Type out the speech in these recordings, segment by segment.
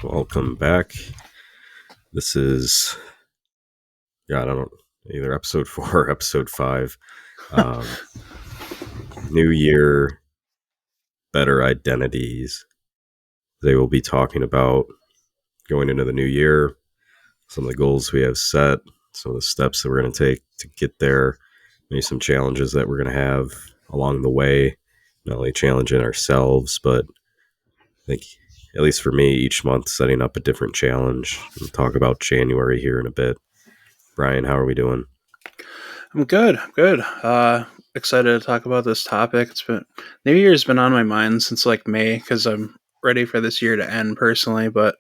Welcome back. This is, I don't know, either episode 4 or episode 5. Um, New Year, better identities. They will be talking about going into the new year, some of the goals we have set, some of the steps that we're going to take to get there, maybe some challenges that we're going to have along the way, not only challenging ourselves, but I think, at least for me, each month setting up a different challenge. We'll talk about January here in a bit. Brian, how are we doing? I'm good. I'm good. Excited to talk about this topic. New Year's been on my mind since like May because I'm ready for this year to end personally. But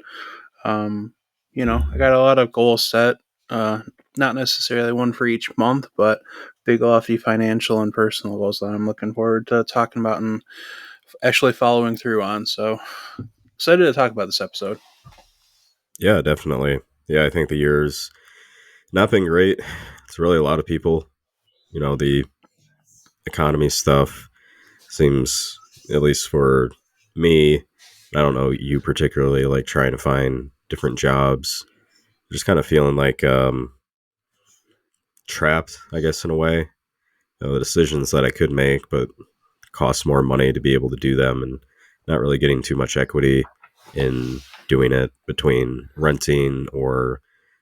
um, I got a lot of goals set. Uh, Not necessarily one for each month, but big, lofty financial and personal goals that I'm looking forward to talking about and actually following through on. So excited to talk about this episode. Yeah, definitely. Yeah, I think the year's not been great. It's really a lot of people. The economy stuff seems, at least for me, I don't know you particularly, like trying to find different jobs. Just kind of feeling like trapped, I guess, in a way. The decisions that I could make, but cost more money to be able to do them, and not really getting too much equity in doing it between renting or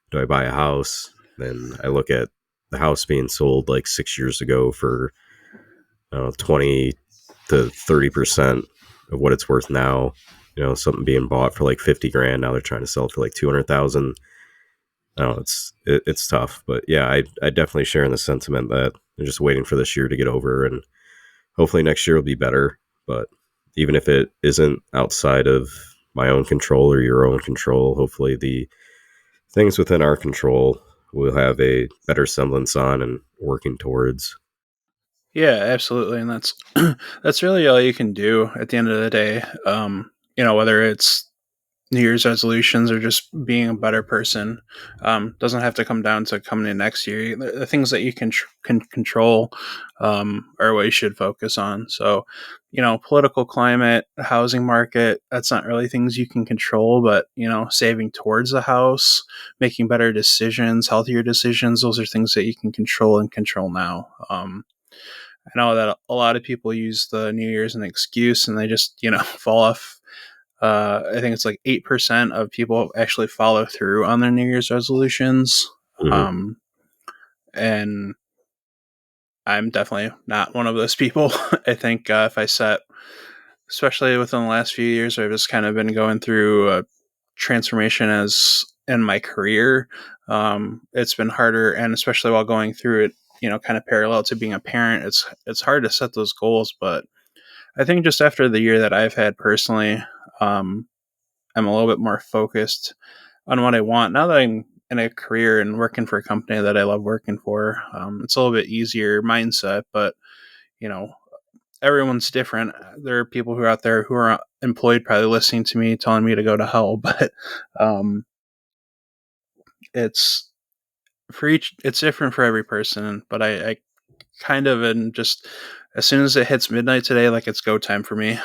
do I buy a house? Then I look at the house being sold like 6 years ago for 20 to 30% of what it's worth now. Something being bought for like 50 grand. Now they're trying to sell it for like 200,000. I don't know, it's tough, but yeah, I definitely share in the sentiment that I'm just waiting for this year to get over, and hopefully next year will be better. But even if it isn't outside of my own control or your own control, hopefully the things within our control we'll have a better semblance on and working towards. Yeah, absolutely, and that's that's really all you can do at the end of the day. Whether it's New Year's resolutions or just being a better person, doesn't have to come down to coming in next year. The things that you can control are what you should focus on. So, political climate, housing market, that's not really things you can control, but saving towards the house, making better decisions, healthier decisions, those are things that you can control and control now. I know that a lot of people use the New Year's as an excuse and they just, fall off. I think it's like 8% of people actually follow through on their New Year's resolutions. Mm-hmm. Um, and I'm definitely not one of those people. I think if I set, especially within the last few years, I've just kind of been going through a transformation as in my career. It's been harder, and especially while going through it, kind of parallel to being a parent, it's hard to set those goals. But I think just after the year that I've had personally, um, I'm a little bit more focused on what I want. Now that I'm in a career and working for a company that I love working for, it's a little bit easier mindset, but you know, everyone's different. There are people who are out there who are employed probably listening to me telling me to go to hell, but um, it's it's different for every person. But I kind of am just, as soon as it hits midnight today, like it's go time for me.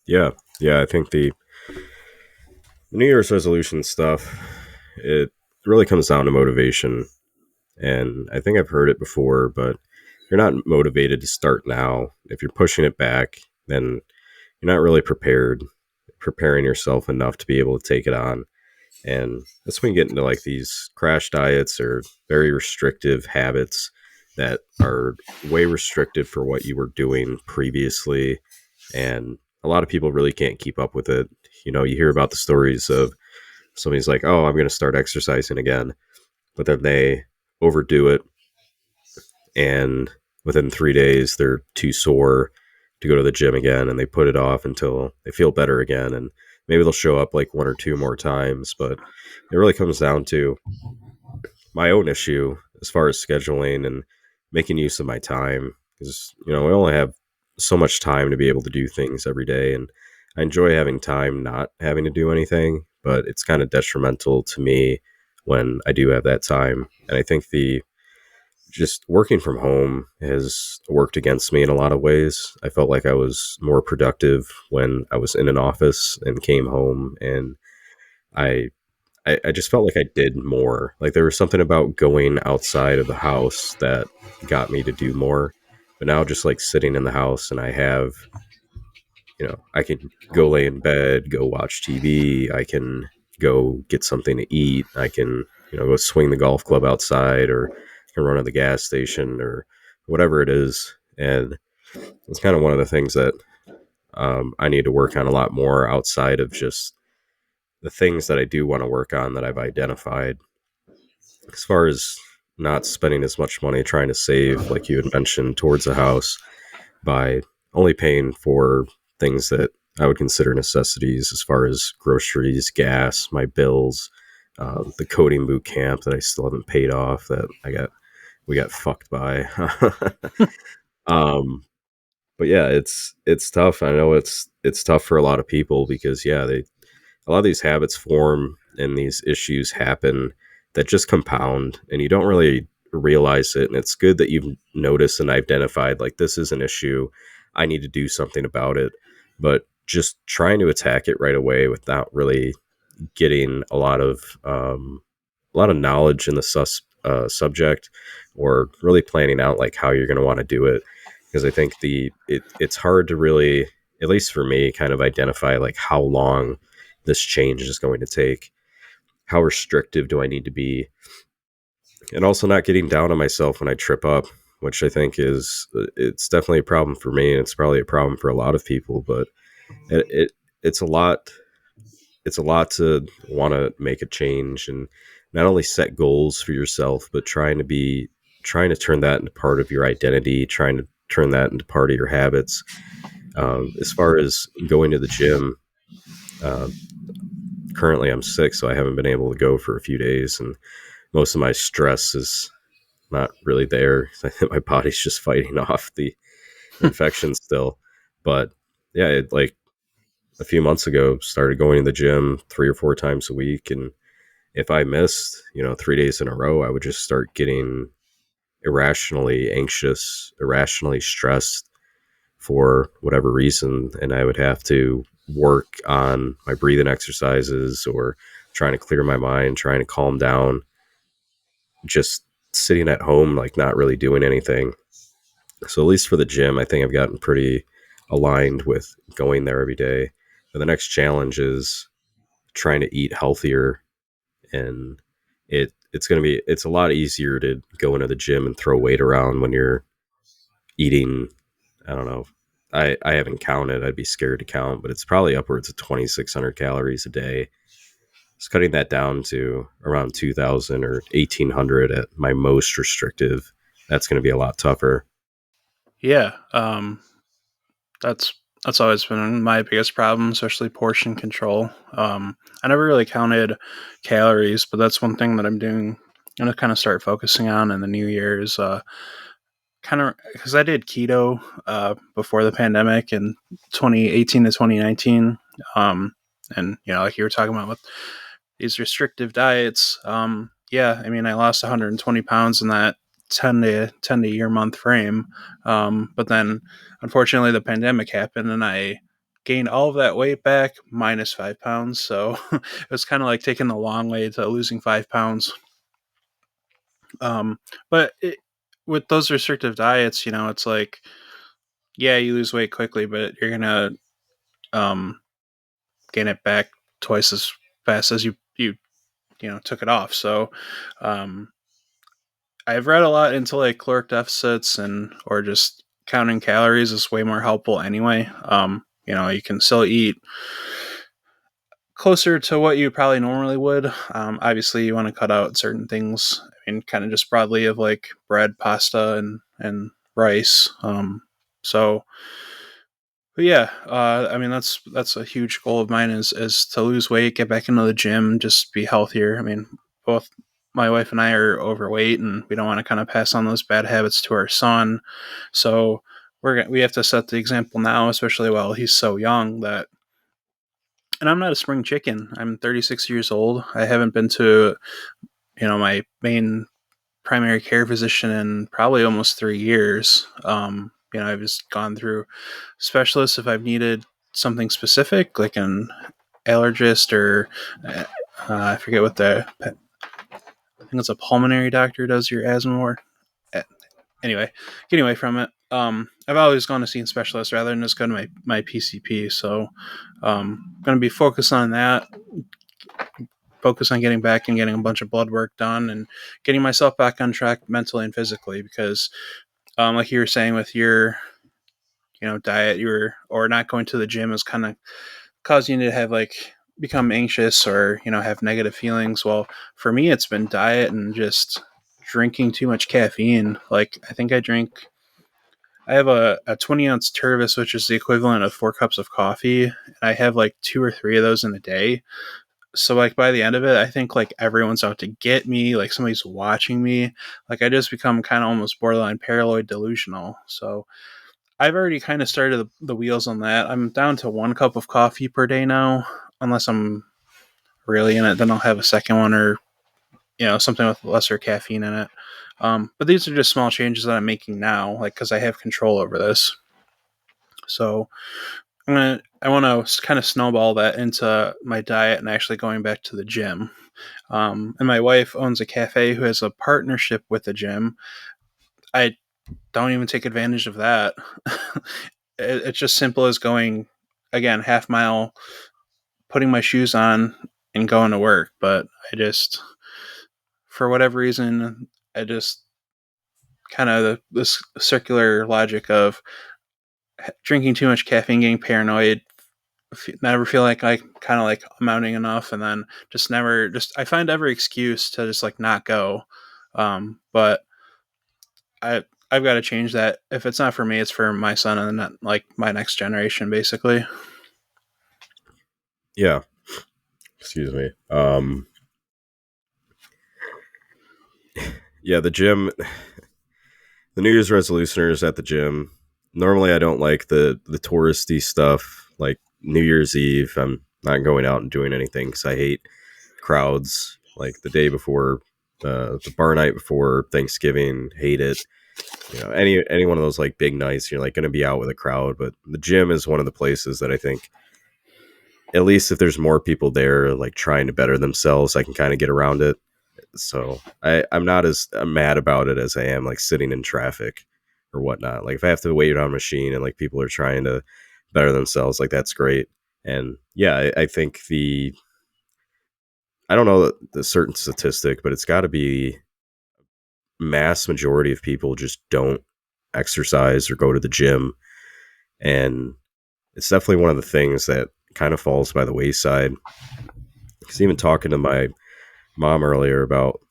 Yeah, yeah. I think the New Year's resolution stuff, it really comes down to motivation. And I think I've heard it before, but if you're not motivated to start now, if you're pushing it back, then you're not really preparing yourself enough to be able to take it on. And that's when you get into like these crash diets or very restrictive habits that are way restricted for what you were doing previously. And a lot of people really can't keep up with it. You hear about the stories of somebody's like, oh, I'm going to start exercising again. But then they overdo it. And within 3 days, they're too sore to go to the gym again. And they put it off until they feel better again. And maybe they'll show up like one or two more times. But it really comes down to my own issue as far as scheduling and making use of my time, because we only have so much time to be able to do things every day, and I enjoy having time not having to do anything, but it's kind of detrimental to me when I do have that time. And I think the just working from home has worked against me in a lot of ways. I felt like I was more productive when I was in an office and came home, and I I just felt like I did more. Like there was something about going outside of the house that got me to do more. But now just like sitting in the house and I have, I can go lay in bed, go watch TV, I can go get something to eat, I can, go swing the golf club outside, or I can run to the gas station or whatever it is. And it's kind of one of the things that I need to work on a lot more outside of just the things that I do want to work on that I've identified, as far as not spending as much money trying to save, like you had mentioned, towards a house by only paying for things that I would consider necessities, as far as groceries, gas, my bills, the coding boot camp that I still haven't paid off that we got fucked by. um, but yeah, it's tough. I know it's tough for a lot of people because a lot of these habits form and these issues happen that just compound and you don't really realize it. And it's good that you've noticed and identified like this is an issue. I need to do something about it. But just trying to attack it right away without really getting a lot of knowledge in the subject, or really planning out like how you're going to want to do it. Because I think it's hard to really, at least for me, kind of identify like how long this change is going to take. How restrictive do I need to be? And also not getting down on myself when I trip up, which I think it's definitely a problem for me, and it's probably a problem for a lot of people. But it it's a lot. It's a lot to want to make a change and not only set goals for yourself, but trying to turn that into part of your identity, trying to turn that into part of your habits. As far as going to the gym, uh, currently I'm sick, so I haven't been able to go for a few days, and most of my stress is not really there. I think my body's just fighting off the infection still. But yeah, like a few months ago, started going to the gym 3 or 4 times a week, and if I missed, 3 days in a row, I would just start getting irrationally anxious, irrationally stressed for whatever reason, and I would have to work on my breathing exercises or trying to clear my mind, trying to calm down, just sitting at home, like not really doing anything. So, at least for the gym, I think I've gotten pretty aligned with going there every day. But the next challenge is trying to eat healthier, and it's a lot easier to go into the gym and throw weight around when you're eating. I don't know. I haven't counted. I'd be scared to count, but it's probably upwards of 2,600 calories a day. Just cutting that down to around 2,000 or 1,800 at my most restrictive. That's going to be a lot tougher. Yeah, that's that's always been my biggest problem, especially portion control. I never really counted calories, but that's one thing that I'm doing. I'm gonna kind of start focusing on in the new year is kind of because I did keto before the pandemic in 2018 to 2019, and like you were talking about with these restrictive diets. Yeah, I mean, I lost 120 pounds in that 10 to year month frame. But then unfortunately the pandemic happened and I gained all of that weight back minus 5 pounds. So it was kind of like taking the long way to losing 5 pounds. But with those restrictive diets, it's like, yeah, you lose weight quickly, but you're going to um, gain it back twice as fast as you took it off. So, um, I've read a lot into like caloric deficits and or just counting calories is way more helpful anyway. You can still eat closer to what you probably normally would. Obviously, you want to cut out certain things. I mean, kind of just broadly of like bread, pasta, and rice. So, but yeah, I mean that's a huge goal of mine is to lose weight, get back into the gym, just be healthier. I mean, both my wife and I are overweight, and we don't want to kind of pass on those bad habits to our son. So we have to set the example now, especially while he's so young. That and I'm not a spring chicken. I'm 36 years old. I haven't been to my main primary care physician in probably almost 3 years. I've just gone through specialists if I've needed something specific, like an allergist or I forget what I think it's a pulmonary doctor does your asthma or anyway, getting away from it. I've always gone to see a specialist rather than just go to my PCP. So I'm going to be focused on that, focus on getting back and getting a bunch of blood work done and getting myself back on track mentally and physically because like you were saying with your diet, or not going to the gym is kind of causing you to have like become anxious or have negative feelings. Well, for me it's been diet and just drinking too much caffeine. Like I have a 20-ounce Tervis, which is the equivalent of 4 cups of coffee, and I have like 2 or 3 of those in a day. So like by the end of it, I think like everyone's out to get me, like somebody's watching me. Like I just become kind of almost borderline paranoid delusional. So I've already kind of started the wheels on that. I'm down to 1 cup of coffee per day now, unless I'm really in it. Then I'll have a second one or something with lesser caffeine in it. But these are just small changes that I'm making now, like because I have control over this. So I want to kind of snowball that into my diet and actually going back to the gym. And my wife owns a cafe who has a partnership with the gym. I don't even take advantage of that. It's just simple as going again half-mile, putting my shoes on, and going to work. But I just, for whatever reason, I just kind of this circular logic of drinking too much caffeine, getting paranoid, never feel like I kind of like amounting enough, and then just never just I find every excuse to just like not go. But I've got to change that. If it's not for me, it's for my son and not like my next generation, basically. Yeah. Excuse me. Yeah, the gym, the New Year's resolutioners at the gym. Normally, I don't like the touristy stuff like New Year's Eve. I'm not going out and doing anything because I hate crowds. Like the day before, the bar night before Thanksgiving, hate it. Any one of those like big nights, you're like going to be out with a crowd. But the gym is one of the places that I think, at least if there's more people there, like trying to better themselves, I can kind of get around it. So I'm not as mad about it as I am like sitting in traffic or whatnot. Like if I have to wait on a machine and like people are trying to better themselves, like that's great. And yeah, I think I don't know the certain statistic, but it's got to be mass majority of people just don't exercise or go to the gym. And it's definitely one of the things that kind of falls by the wayside. Because even talking to my mom earlier about,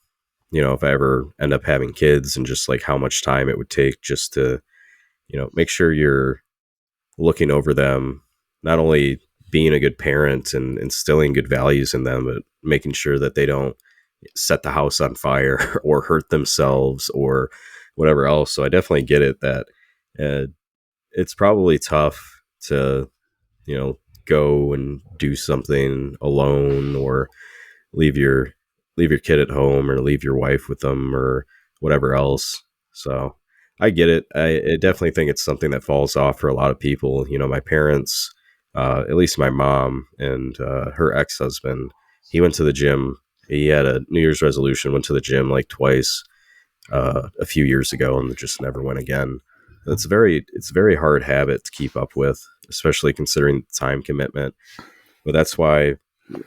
if I ever end up having kids and just like how much time it would take just to, make sure you're looking over them, not only being a good parent and instilling good values in them, but making sure that they don't set the house on fire or hurt themselves or whatever else. So I definitely get it that it's probably tough to, you know, go and do something alone or leave your leave your kid at home or leave your wife with them or whatever else. So I get it. I definitely think it's something that falls off for a lot of people. My parents, at least my mom and her ex husband, he went to the gym. He had a New Year's resolution, went to the gym like twice a few years ago, and just never went again. It's a very hard habit to keep up with, especially considering the time commitment. But that's why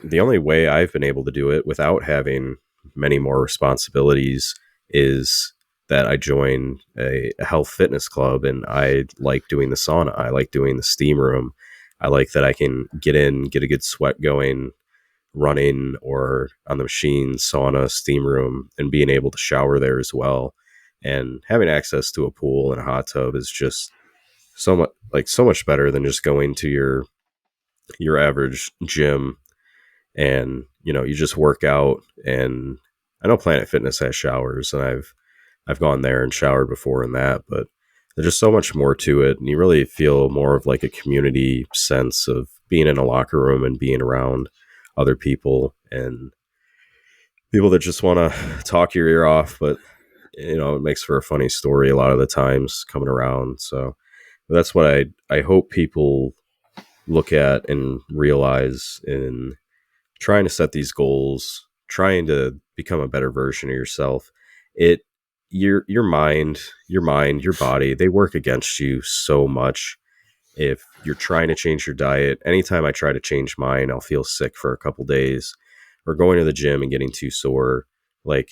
the only way I've been able to do it without having many more responsibilities is that I join a health fitness club, and I like doing the sauna. I like doing the steam room. I like that I can get in, get a good sweat going, running or on the machine, sauna, steam room, and being able to shower there as well. And having access to a pool and a hot tub is just so much better than just going to your average gym and you just work out. And I know Planet Fitness has showers, and I've gone there and showered before in that, but there's just so much more to it, and you really feel more of like a community sense of being in a locker room and being around other people and people that just want to talk your ear off. But it makes for a funny story a lot of the times coming around. So that's what I hope people look at and realize in trying to set these goals, trying to become a better version of yourself. It your mind, your body, they work against you so much. If you're trying to change your diet, anytime I try to change mine, I'll feel sick for a couple days, or going to the gym and getting too sore. Like,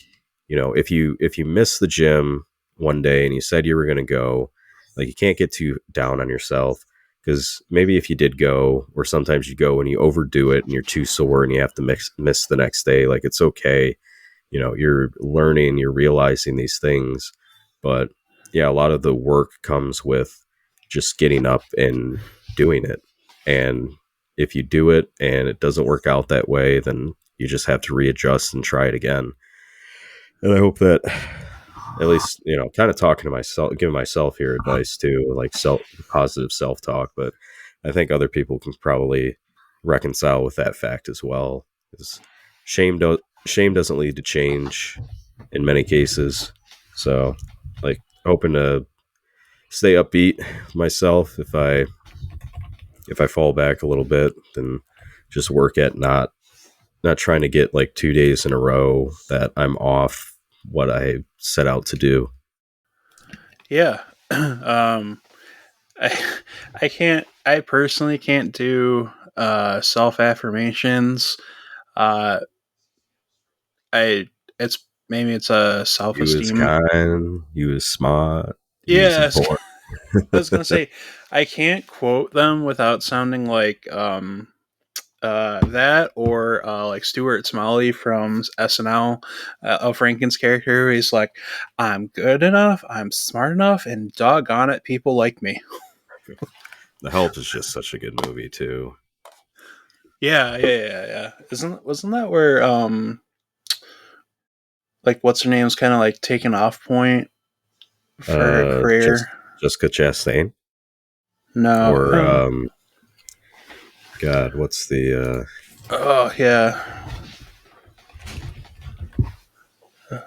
if you miss the gym one day and you said you were going to go, like, you can't get too down on yourself, because maybe if you did go, or sometimes you go and you overdo it and you're too sore and you have to miss the next day, like, it's okay. You're learning, you're realizing these things. But yeah, a lot of the work comes with just getting up and doing it. And if you do it and it doesn't work out that way, then you just have to readjust and try it again. And I hope that, at least, kind of talking to myself, giving myself here advice too, like positive self talk. But I think other people can probably reconcile with that fact as well. Because shame doesn't lead to change in many cases. So, like, hoping to stay upbeat myself. If I fall back a little bit, then just work at not trying to get like 2 days in a row that I'm off what I set out to do. Yeah. um, I I can't. I personally can't do self affirmations. Uh, I it's maybe it's a self You is esteem. kind, you is smart, you is Yes, important. I was gonna say I can't quote them without sounding like that or like Stuart Smalley from SNL, Al Franken's character. He's like, I'm good enough, I'm smart enough, and doggone it, people like me. The Help is just such a good movie too. Yeah. Isn't wasn't that where like what's her name's kind of like taken off point for her Just career? Jessica Chastain, No. or God, what's the Oh yeah.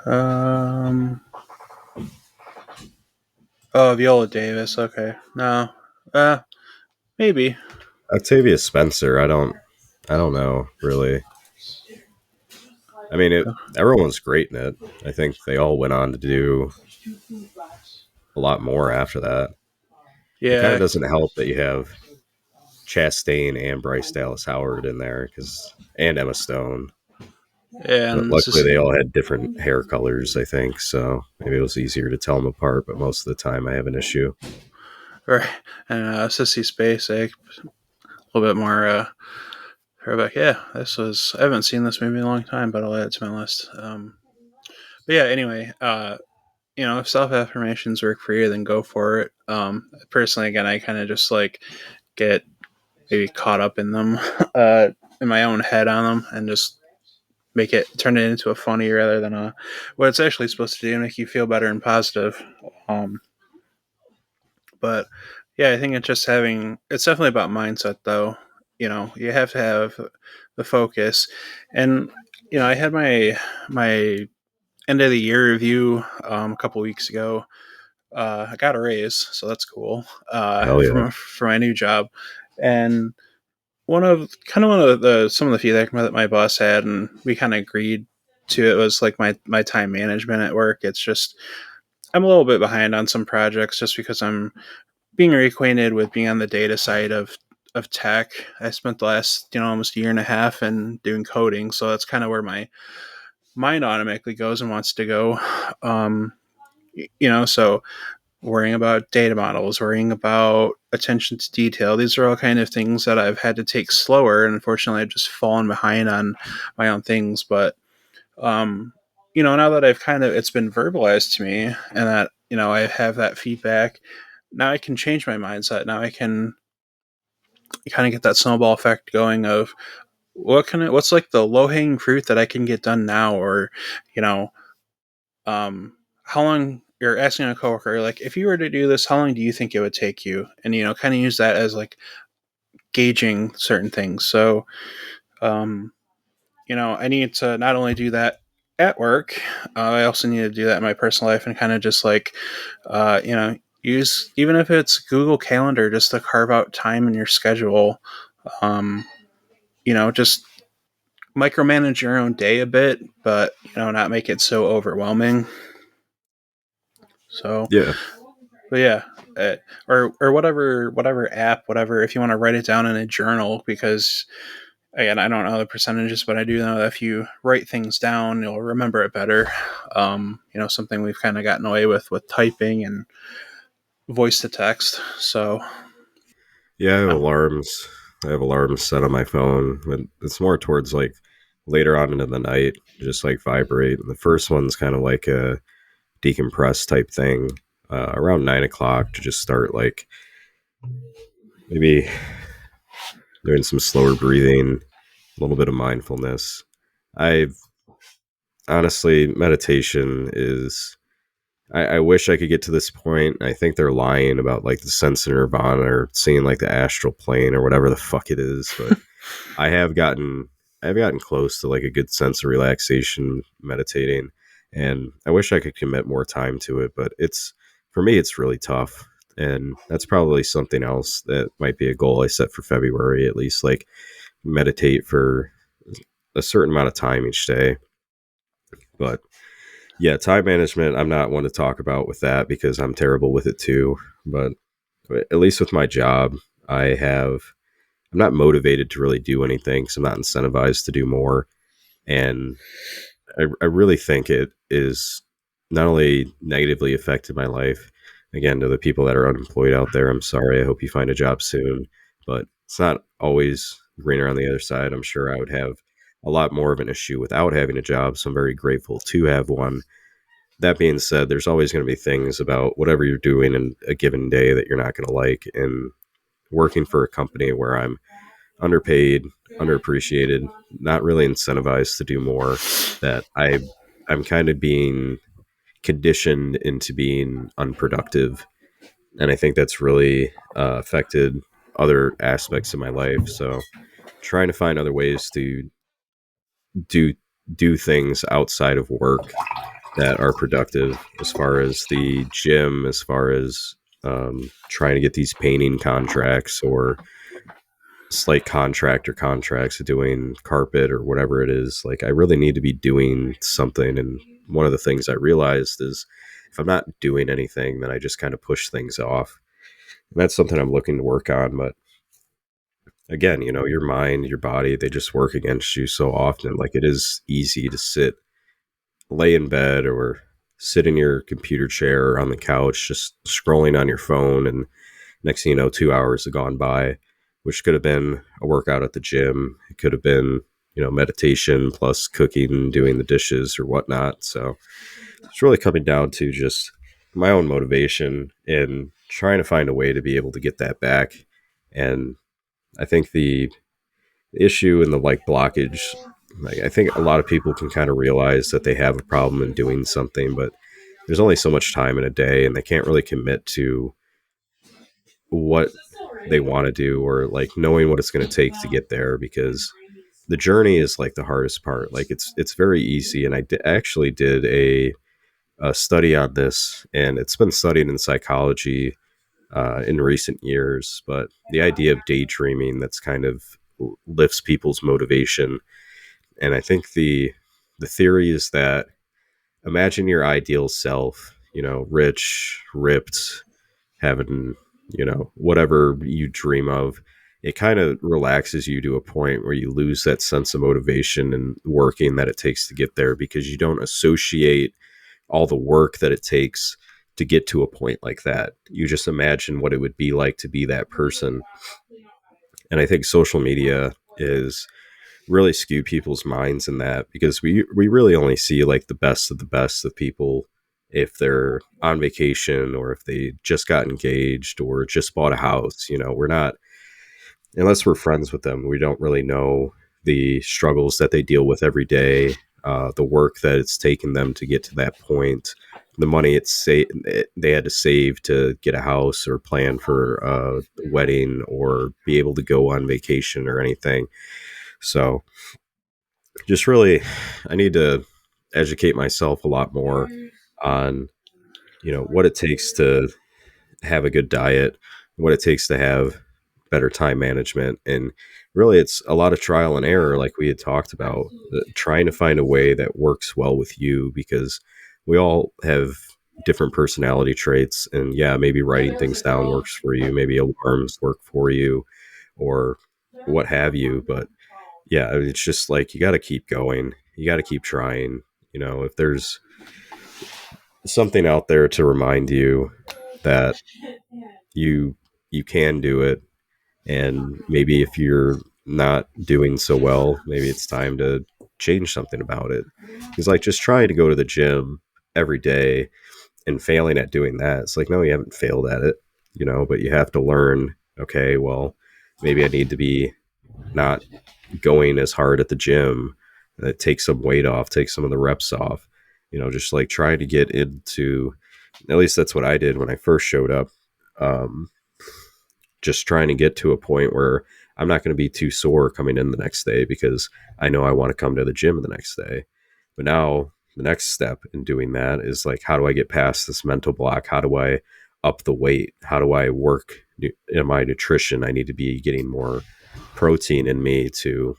Um. Oh, Viola Davis. Okay. No. Uh. Maybe. Octavia Spencer? I don't know really. I mean, everyone was great in it. I think they all went on to do a lot more after that. It kind of Yeah. doesn't help that you have Chastain and Bryce Dallas Howard in there, and Emma Stone. But And it's luckily, just they all had different hair colors, I think, so maybe it was easier to tell them apart. But most of the time, I have an issue. right. And Sissy Spacek, a little bit more throwback. Yeah, this was. I haven't seen this movie in a long time, but I'll add it to my list. But yeah. Anyway. If self affirmations work for you, then go for it. Personally, again, I kind of just like get maybe caught up in them, in my own head on them, and just turn it into a funny rather than what it's actually supposed to do, make you feel better and positive. Um, but yeah, I think it's definitely about mindset though. You have to have the focus, and I had my end of the year review a couple weeks ago. I got a raise, so that's cool. Hell yeah, For my new job, and one of the some of the feedback that my boss had, and we kind of agreed to it, was like my time management at work. It's just I'm a little bit behind on some projects just because I'm being reacquainted with being on the data side of tech. I spent the last almost a year and a half and doing coding, so that's kind of where my mind automatically goes and wants to go. Um, so worrying about data models, worrying about attention to detail. These are all kind of things that I've had to take slower, and unfortunately, I've just fallen behind on my own things. But um, now that it's been verbalized to me, and that I have that feedback, now I can change my mindset. Now I can kind of get that snowball effect going of what's like the low hanging fruit that I can get done now, or you know, how long you're asking a coworker, like, if you were to do this, how long do you think it would take you? And, kind of use that as like gauging certain things. So, I need to not only do that at work. I also need to do that in my personal life and kind of just like, use even if it's Google Calendar just to carve out time in your schedule. Um, just micromanage your own day a bit, but not make it so overwhelming. So, Yeah, but yeah, or whatever app, whatever. If you want to write it down in a journal, because again, I don't know the percentages, but I do know that if you write things down, you'll remember it better. Something we've kind of gotten away with typing and voice to text. So, yeah. uh, I have alarms set on my phone, but it's more towards like later on into the night, just like vibrate. And the first one's kind of like a decompress type thing, around 9 o'clock to just start like maybe doing some slower breathing, a little bit of mindfulness. I've honestly, meditation is. I wish I could get to this point. I think they're lying about like the sense of nirvana or seeing like the astral plane or whatever the fuck it is. But I have gotten, I've gotten close to like a good sense of relaxation meditating, and I wish I could commit more time to it. But it's for me, it's really tough, and that's probably something else that might be a goal I set for February at least. Like meditate for a certain amount of time each day. But yeah, time management, I'm not one to talk about with that because I'm terrible with it too. But at least with my job, I have, I'm not motivated to really do anything because I'm not incentivized to do more. And I really think it is not only negatively affected my life. Again, to the people that are unemployed out there, I'm sorry. I hope you find a job soon. But it's not always greener on the other side. I'm sure I would have a lot more of an issue without having a job. So I'm very grateful to have one. That being said, there's always going to be things about whatever you're doing in a given day that you're not going to like. And working for a company where I'm underpaid, underappreciated, not really incentivized to do more, that I'm kind of being conditioned into being unproductive. And I think that's really affected other aspects of my life. So trying to find other ways to do do things outside of work that are productive, as far as the gym, as far as trying to get these painting contracts or slight contractor contracts of doing carpet or whatever it is. Like I really need to be doing something. And one of the things I realized is if I'm not doing anything, then I just kind of push things off. And that's something I'm looking to work on. But again, your mind, your body, they just work against you so often. Like it is easy to lay in bed or sit in your computer chair or on the couch, just scrolling on your phone. And next thing you know, 2 hours have gone by, which could have been a workout at the gym. It could have been, meditation plus cooking, doing the dishes or whatnot. So it's really coming down to just my own motivation and trying to find a way to be able to get that back. And I think the issue and the like blockage, like I think a lot of people can kind of realize that they have a problem in doing something, but there's only so much time in a day and they can't really commit to what they want to do or like knowing what it's going to take to get there, because the journey is like the hardest part. Like it's very easy, and actually did a study on this, and it's been studied in psychology in recent years. But the idea of daydreaming, that's kind of lifts people's motivation. And I think the theory is that imagine your ideal self, rich, ripped, having, whatever you dream of. It kind of relaxes you to a point where you lose that sense of motivation and working that it takes to get there, because you don't associate all the work that it takes to get to a point like that. You just imagine what it would be like to be that person. And I think social media is really skew people's minds in that, because we really only see like the best of people if they're on vacation or if they just got engaged or just bought a house. We're not, unless we're friends with them, we don't really know the struggles that they deal with every day, the work that it's taken them to get to that point, the money they had to save to get a house or plan for a wedding or be able to go on vacation or anything. So just really, I need to educate myself a lot more on, what it takes to have a good diet, what it takes to have better time management. And really, it's a lot of trial and error, like we had talked about, trying to find a way that works well with you, because we all have different personality traits. And yeah, maybe writing things down works for you, maybe alarms work for you, or what have you. But yeah, it's just like you got to keep going, you got to keep trying. If there's something out there to remind you that you you can do it, and maybe if you're not doing so well, maybe it's time to change something about it. Because like just trying to go to the gym every day and failing at doing that, it's like, no, you haven't failed at it, but you have to learn, okay, well, maybe I need to be not going as hard at the gym, take some weight off, take some of the reps off, just like try to get into, at least that's what I did when I first showed up. um, just trying to get to a point where I'm not going to be too sore coming in the next day, because I know I want to come to the gym the next day. But now the next step in doing that is like, how do I get past this mental block? How do I up the weight? How do I work in my nutrition? I need to be getting more protein in me to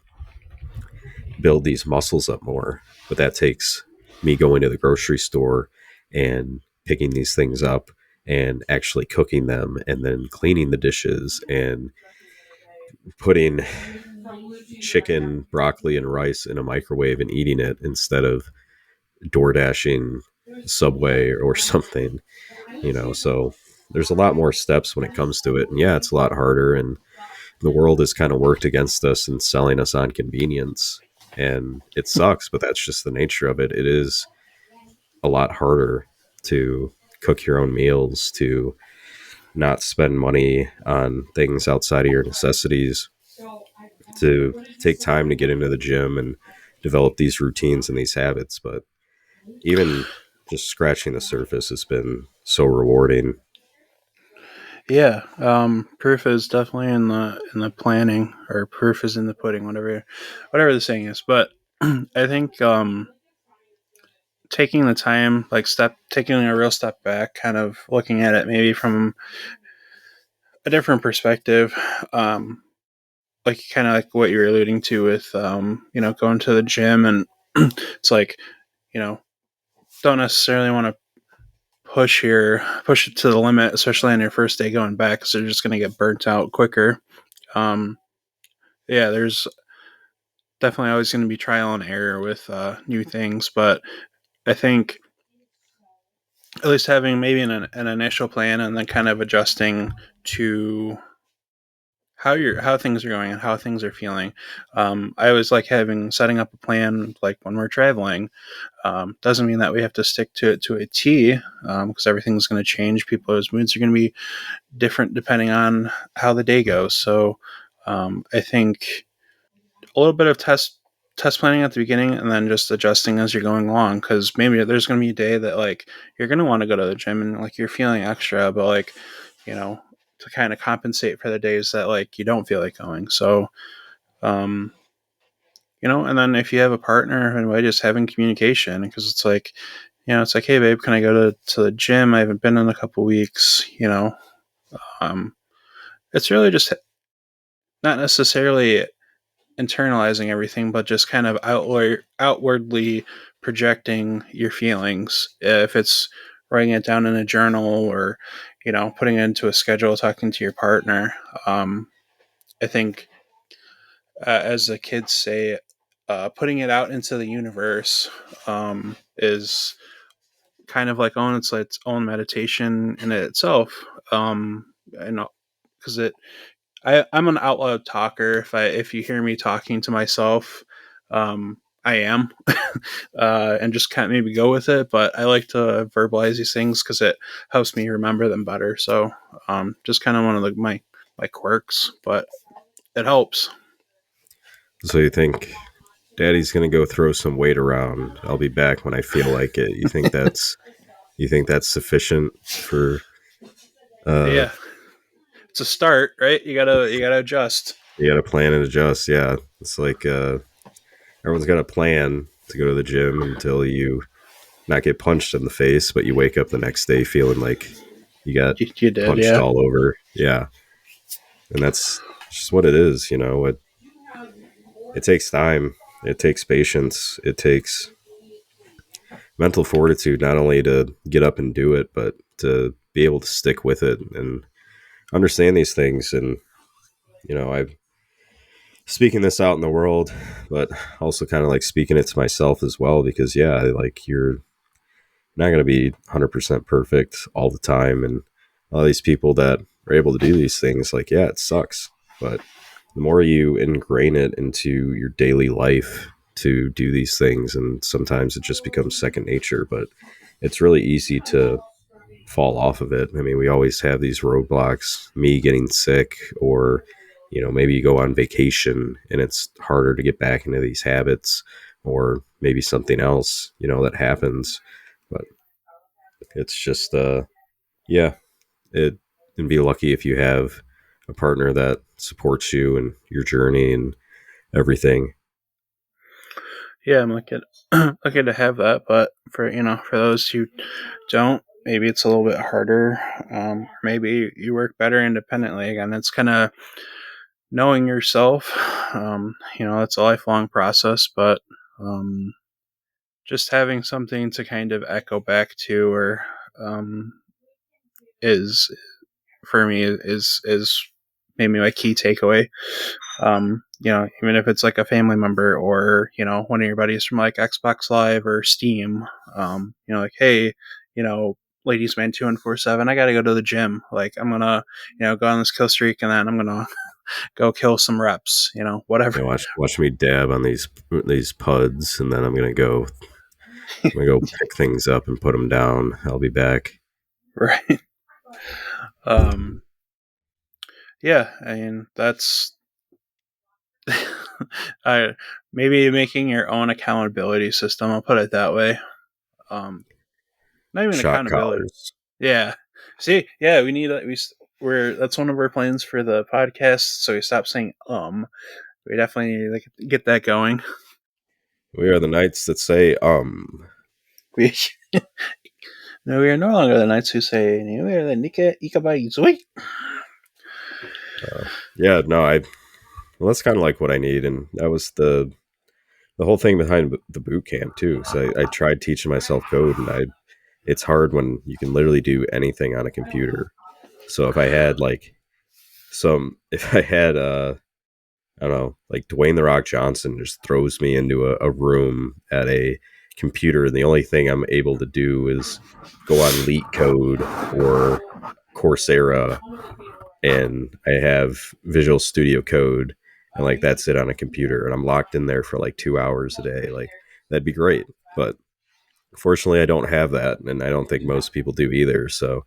build these muscles up more. But that takes me going to the grocery store and picking these things up and actually cooking them and then cleaning the dishes and putting chicken, broccoli, and rice in a microwave and eating it instead of door dashing Subway or something, So there's a lot more steps when it comes to it. And yeah, it's a lot harder. And the world has kind of worked against us and selling us on convenience. And it sucks, but that's just the nature of it. It is a lot harder to cook your own meals, to not spend money on things outside of your necessities, to take time to get into the gym and develop these routines and these habits. But even just scratching the surface has been so rewarding. Yeah, proof is definitely in the planning, or proof is in the pudding, whatever the saying is. But I think taking the time, like taking a real step back, kind of looking at it maybe from a different perspective, um, like kind of like what you're alluding to with going to the gym, and it's like, you know don't necessarily want to push it to the limit, especially on your first day going back, because they're just going to get burnt out quicker. Um, yeah, there's definitely always going to be trial and error with new things, but I think at least having maybe an initial plan and then kind of adjusting to how things are going and how things are feeling. I always like having setting up a plan, like when we're traveling. Doesn't mean that we have to stick to it to a T, because everything's going to change. People's moods are going to be different depending on how the day goes. So I think a little bit of test planning at the beginning, and then just adjusting as you're going along, because maybe there's going to be a day that like you're going to want to go to the gym and like you're feeling extra, but like, you know to kind of compensate for the days that like you don't feel like going. So um and then if you have a partner, and by just having communication, because it's like, it's like, hey babe, can I go to the gym? I haven't been in a couple weeks. Um it's really just not necessarily internalizing everything, but just kind of outwardly projecting your feelings. If it's writing it down in a journal, or putting it into a schedule, talking to your partner. I think, as the kids say, putting it out into the universe is kind of like its own meditation in it itself. And because I'm an out loud talker. If you hear me talking to myself, I am, and just kind of maybe go with it. But I like to verbalize these things because it helps me remember them better. So, just kind of one of my quirks, but it helps. So you think daddy's going to go throw some weight around? I'll be back when I feel like it. You think that's sufficient for uh Yeah, it's a start, right? You gotta adjust. you got to plan and adjust. Yeah. It's like everyone's got a plan, to go to the gym until you not get punched in the face, but you wake up the next day feeling like you got You did, punched yeah. all over. Yeah. And that's just what it is, you know. It takes time. It takes patience. It takes mental fortitude not only to get up and do it, but to be able to stick with it and understand these things. And I'm speaking this out in the world, but also kind of like speaking it to myself as well, because yeah, like you're not going to be 100% perfect all the time. And all these people that are able to do these things, like, yeah, it sucks. But the more you ingrain it into your daily life to do these things, and sometimes it just becomes second nature, but it's really easy to fall off of it. I mean, we always have these roadblocks, me getting sick, or, maybe you go on vacation and it's harder to get back into these habits, or maybe something else, that happens. But it's just, yeah, it and be lucky if you have a partner that supports you and your journey and everything. Yeah, I'm looking lucky to have that, but for those who don't, maybe it's a little bit harder. Maybe you work better independently. Again, it's kind of knowing yourself. It's a lifelong process, but just having something to kind of echo back to, or is for me is maybe my key takeaway. Even if it's like a family member, or one of your buddies from like Xbox Live or Steam, like, hey, you know ladies man 2147, I gotta go to the gym, like I'm gonna go on this kill streak, and then I'm gonna go kill some reps, whatever. Watch me dab on these puds, and then I'm gonna go pick things up and put them down. I'll be back. Right. um yeah, I mean, that's I maybe making your own accountability system, I'll put it that way. um Not even Shot accountability. collars. Yeah. See, yeah, we need we're that's one of our plans for the podcast. So we stop saying We definitely need to get that going. We are the knights that say We no, we are no longer the knights who say we are the Nika Ikabai Zui. Yeah, no, well, that's kind of like what I need, and that was the whole thing behind the boot camp too. So I tried teaching myself code, and it's hard when you can literally do anything on a computer. So if I had I don't know, like Dwayne the Rock Johnson just throws me into a room at a computer, and the only thing I'm able to do is go on Leet Code or Coursera, and I have Visual Studio Code, and like that's it on a computer, and I'm locked in there for like 2 hours a day. Like that'd be great, but fortunately, I don't have that, and I don't think most people do either. So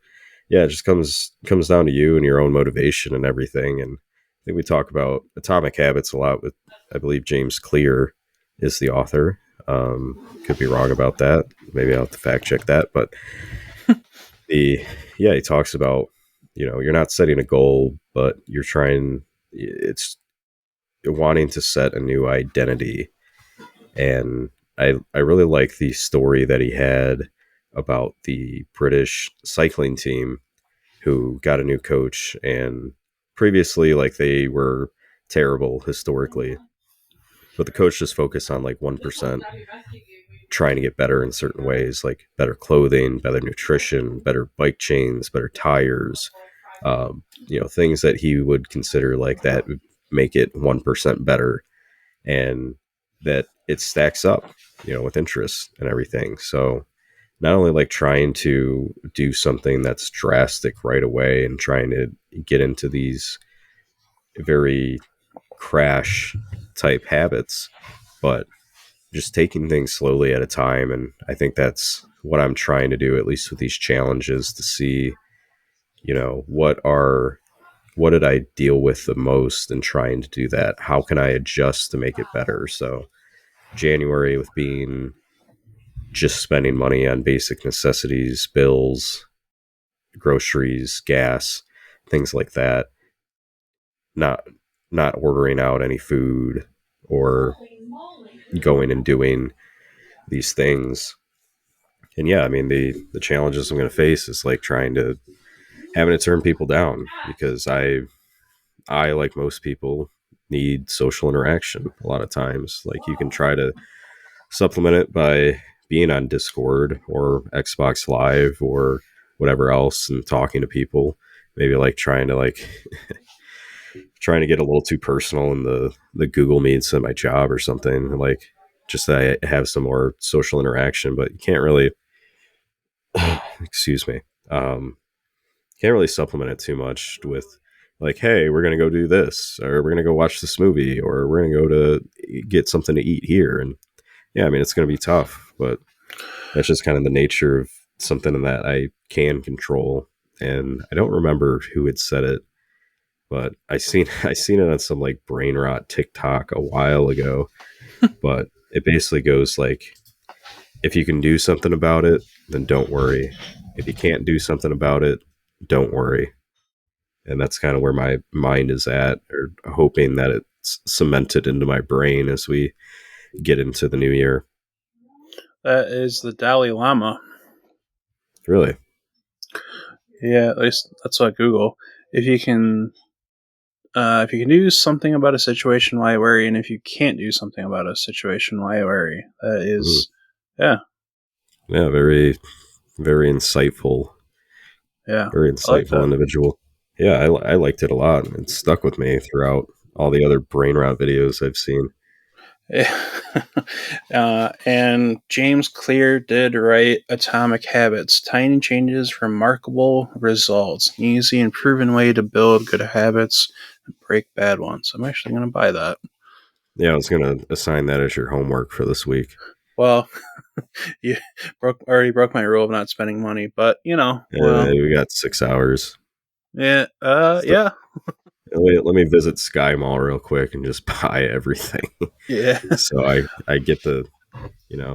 yeah, it just comes down to you and your own motivation and everything. And I think we talk about Atomic Habits a lot with, I believe, James Clear is the author. Could be wrong about that. Maybe I'll have to fact check that. But the yeah, he talks about, you're not setting a goal, but you're trying. It's wanting to set a new identity. And I really like the story that he had about the British cycling team who got a new coach, and previously like they were terrible historically, but the coach just focused on like 1% trying to get better in certain ways, like better clothing, better nutrition, better bike chains, better tires, things that he would consider like that would make it 1% better, and that it stacks up, with interest and everything. So not only like trying to do something that's drastic right away and trying to get into these very crash type habits, but just taking things slowly at a time. And I think that's what I'm trying to do, at least with these challenges, to see, what did I deal with the most, and trying to do that. How can I adjust to make it better? So January with being just spending money on basic necessities, bills, groceries, gas, things like that. Not not ordering out any food or going and doing. these things. And yeah, I mean the challenges I'm going to face is like trying to having to turn people down because I like most people need social interaction a lot of times. Like you can try to supplement it by being on Discord or Xbox Live or whatever else and talking to people. Maybe like trying to get a little too personal in the Google Meets at my job or something. Like just that I have some more social interaction, but you can't really excuse me. Can't really supplement it too much with like, hey, we're gonna go do this, or we're gonna go watch this movie, or we're gonna go to get something to eat here. And yeah, I mean it's gonna be tough, but that's just kind of the nature of something that I can control. And I don't remember who had said it, but I seen it on some like brain rot TikTok a while ago. But it basically goes like, if you can do something about it, then don't worry. If you can't do something about it, don't worry. And that's kind of where my mind is at, or hoping that it's cemented into my brain as we get into the new year. That is the Dalai Lama. Really. Yeah, at least that's what Google. If you can, if you can do something about a situation, why worry? And if you can't do something about a situation, why worry? That Mhm. is, yeah, Yeah, very very insightful, yeah, very I like insightful that. individual. Yeah, I liked it a lot. It stuck with me throughout all the other brain rot videos I've seen. And James Clear did write Atomic Habits: Tiny Changes, Remarkable Results. An easy and proven way to build good habits and break bad ones. I'm actually going to buy that. Yeah, I was gonna assign that as your homework for this week. Well, you already broke my rule of not spending money, but well, We got 6 hours. yeah, So yeah, let me visit Sky Mall real quick and just buy everything. yeah. So I get the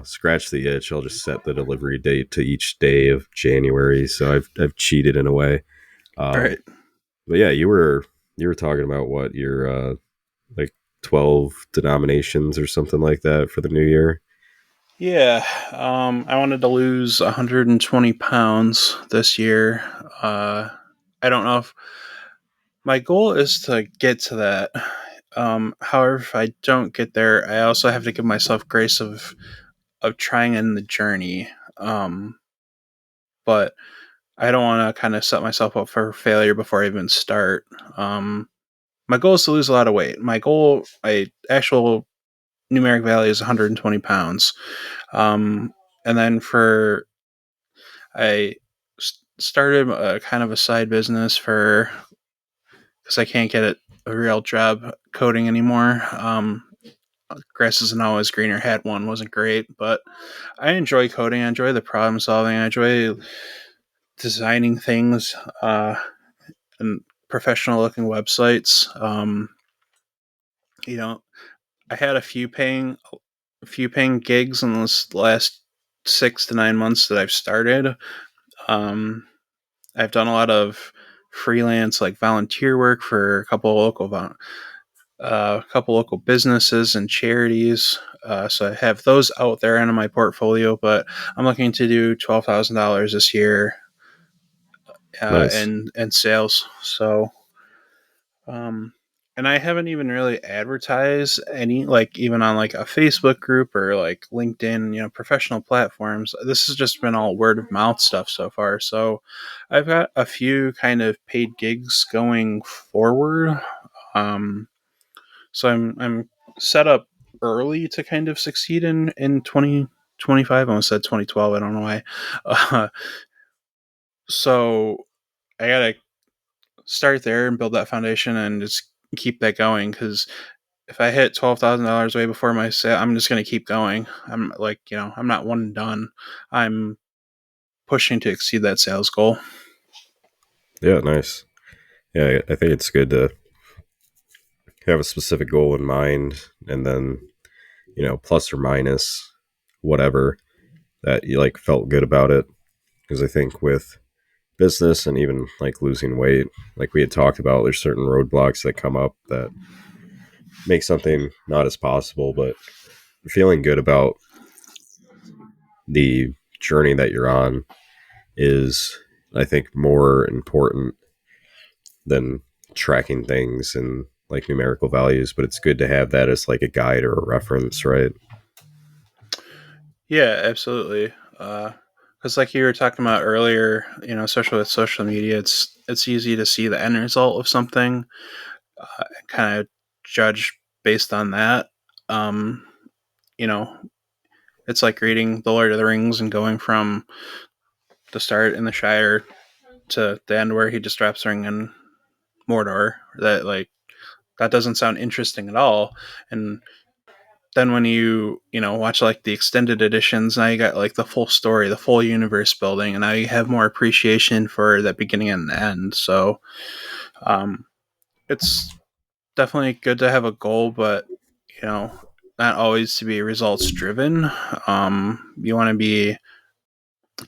scratch the itch. I'll just set the delivery date to each day of January. So I've cheated in a way. Right. But yeah, you were talking about what your like 12 denominations or something like that for the new year. Yeah, I wanted to lose 120 pounds this year. I don't know if my goal is to get to that. However, if I don't get there, I also have to give myself grace of trying in the journey. But I don't want to kind of set myself up for failure before I even start. My goal is to lose a lot of weight. My actual numeric value is 120 pounds. Um, and then I started a kind of a side business for because I can't get a real job coding anymore. Grass isn't always greener. Had one wasn't great, but I enjoy coding. I enjoy the problem solving. I enjoy designing things and professional looking websites. You know, I had a few paying gigs in this last 6 to 9 months that I've started. Um, I've done a lot of freelance, like volunteer work for a couple local businesses and charities. So I have those out there in my portfolio, but I'm looking to do $12,000 this year Nice. in sales. So, um, and I haven't even really advertised any, like even on like a Facebook group or like LinkedIn, professional platforms. This has just been all word of mouth stuff so far. So, I've got a few kind of paid gigs going forward. Um, So I'm set up early to kind of succeed in 2025. I almost said 2012. I don't know why. Uh, so I gotta start there and build that foundation and just keep that going because if I hit $12,000 way before my sale, I'm just gonna keep going. I'm like I'm not one and done. I'm pushing to exceed that sales goal. Yeah, nice. Yeah, I think it's good to have a specific goal in mind and then, plus or minus whatever that you like felt good about it. Because I think with business and even like losing weight, like we had talked about, there's certain roadblocks that come up that make something not as possible, but feeling good about the journey that you're on is, I think, more important than tracking things and like numerical values, but it's good to have that as like a guide or a reference, right? Yeah, absolutely. Because like you were talking about earlier, especially with social media, it's easy to see the end result of something, and kind of judge based on that. Um, you know, it's like reading The Lord of the Rings and going from the start in the Shire to the end where he just drops the ring in Mordor. That doesn't sound interesting at all. And then when you watch like the extended editions, now you got like the full story, the full universe building, and now you have more appreciation for that beginning and the end. So um, it's definitely good to have a goal, but you know, not always to be results driven. You want to be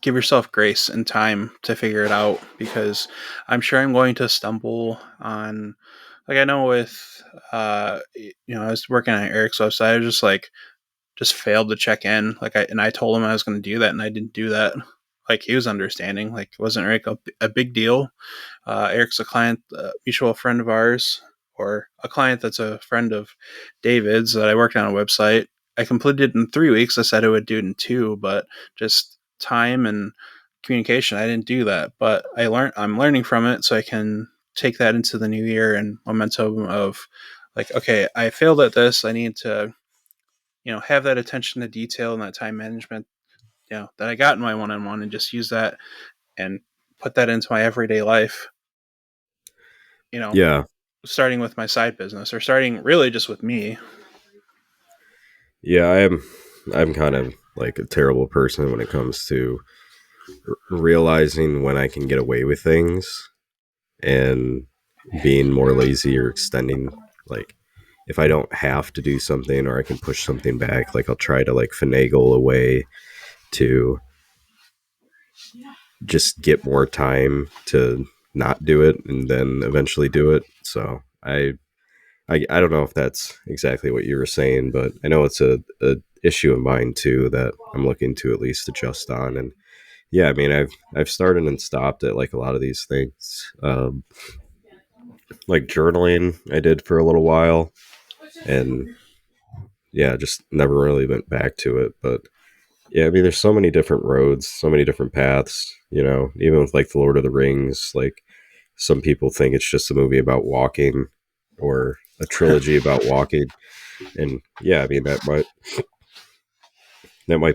give yourself grace and time to figure it out, because I'm sure I'm going to stumble on, like, I know with I was working on Eric's website. I was just failed to check in. I told him I was going to do that, and I didn't do that. Like, he was understanding. Like, it wasn't like a big deal. Eric's a client, mutual friend of ours, or a client that's a friend of David's that I worked on a website. I completed it in 3 weeks. I said I would do it in two, but just time and communication, I didn't do that. But I'm learning from it, so I can take that into the new year and momentum of, like, okay, I failed at this. I need to, have that attention to detail and that time management, that I got in my one-on-one, and just use that and put that into my everyday life. You know, Yeah. starting with my side business, or starting really just with me. Yeah, I'm kind of like a terrible person when it comes to realizing when I can get away with things and being more lazy or extending, like, if I don't have to do something or I can push something back, like I'll try to like finagle a way to just get more time to not do it and then eventually do it. So I don't know if that's exactly what you were saying, but I know it's a issue of mine too that I'm looking to at least adjust on. And yeah, I mean, I've started and stopped at like a lot of these things. Like journaling, I did for a little while, and yeah, just never really went back to it. But yeah, I mean, there's so many different roads, so many different paths. Even with like the Lord of the Rings, like some people think it's just a movie about walking or a trilogy about walking. And yeah, I mean that might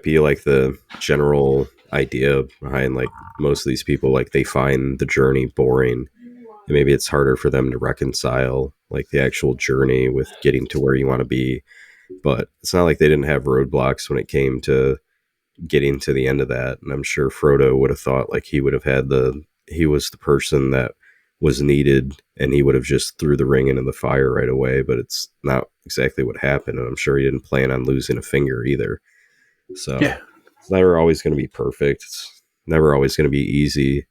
be like the general idea behind like most of these people, like they find the journey boring, and maybe it's harder for them to reconcile like the actual journey with getting to where you want to be. But it's not like they didn't have roadblocks when it came to getting to the end of that. And I'm sure Frodo would have thought like he was the person that was needed, and he would have just threw the ring into the fire right away. But it's not exactly what happened, and I'm sure he didn't plan on losing a finger either. Yeah, So it's never always going to be perfect. It's never always going to be easy.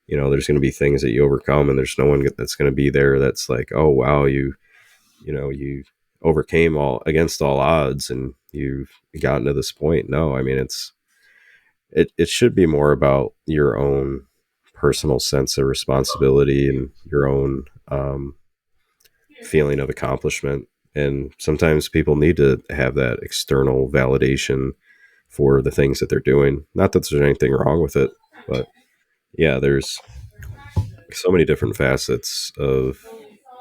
There's going to be things that you overcome, and there's no one that's going to be there that's like, oh wow, you overcame all against all odds, and you've gotten to this point. No, I mean it should be more about your own personal sense of responsibility and your own feeling of accomplishment. And sometimes people need to have that external validation for the things that they're doing. Not that there's anything wrong with it, but yeah, there's so many different facets of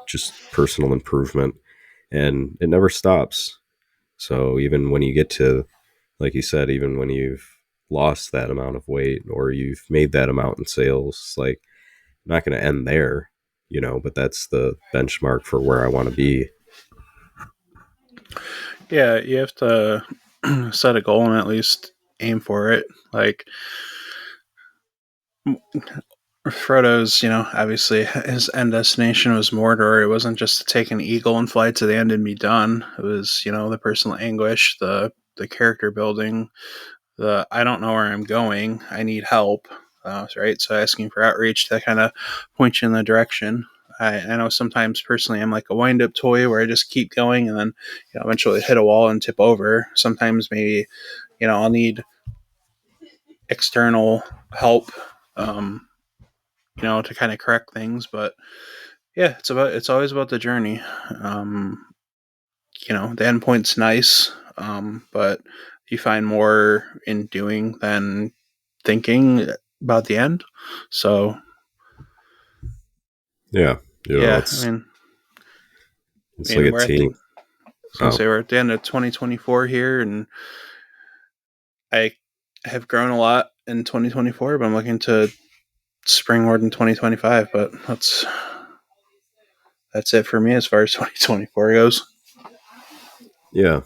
just personal improvement, and it never stops. So even when you get to, like you said, even when you've lost that amount of weight or you've made that amount in sales, like I'm not going to end there, but that's the benchmark for where I want to be. yeah, you have to set a goal and at least aim for it. Like, Frodo's, obviously his end destination was Mordor. It wasn't just to take an eagle and fly to the end and be done. It was, the personal anguish, the character building, the I don't know where I'm going, I need help. Right, so asking for outreach to kind of point you in the direction. I know sometimes personally I'm like a wind up toy where I just keep going, and then eventually hit a wall and tip over. Sometimes maybe I'll need external help, um, to kind of correct things. But yeah, it's always about the journey. Um, the end point's nice, but you find more in doing than thinking about the end. So Yeah, yeah, it's like a we're at the. team. I was gonna Oh, say we're at the end of 2024 here, and I have grown a lot in 2024, but I'm looking to springboard in 2025. But that's it for me as far as 2024 goes. yeah,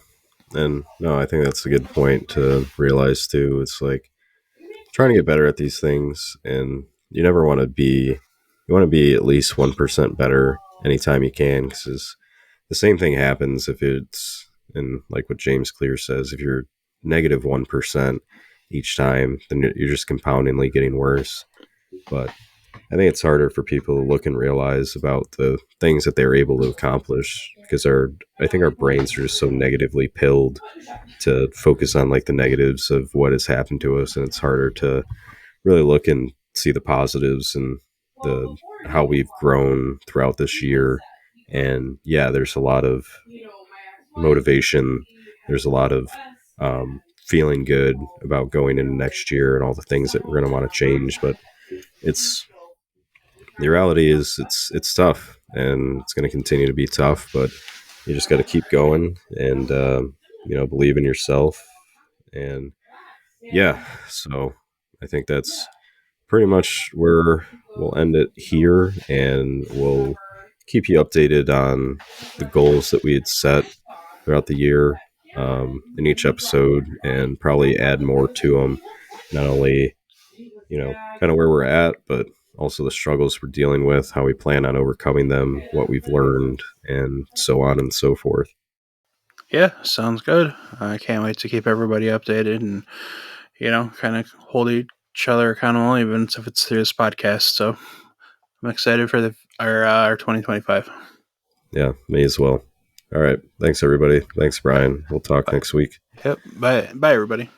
and no, I think that's a good point to realize too. It's like trying to get better at these things, and you never want to be. You want to be at least 1% better anytime you can, because the same thing happens if it's, and like what James Clear says, if you're negative 1% each time, then you're just compoundingly getting worse. But I think it's harder for people to look and realize about the things that they're able to accomplish, because I think our brains are just so negatively pilled to focus on like the negatives of what has happened to us, and it's harder to really look and see the positives and the how we've grown throughout this year. And yeah, there's a lot of motivation. There's a lot of feeling good about going into next year and all the things that we're going to want to change. But it's the reality is it's tough, and it's going to continue to be tough. But you just got to keep going and believe in yourself. And yeah, so I think that's pretty much where we'll end it here, and we'll keep you updated on the goals that we had set throughout the year in each episode, and probably add more to them. Not only kind of where we're at, but also the struggles we're dealing with, how we plan on overcoming them, what we've learned, and so on and so forth. Yeah, sounds good. I can't wait to keep everybody updated and kind of hold each other accountable, even if it's through this podcast. So I'm excited for our 2025. Yeah, me as well. All right. Thanks, everybody. Thanks, All right, Brian. We'll talk bye. next week. Yep. Bye. Bye, everybody.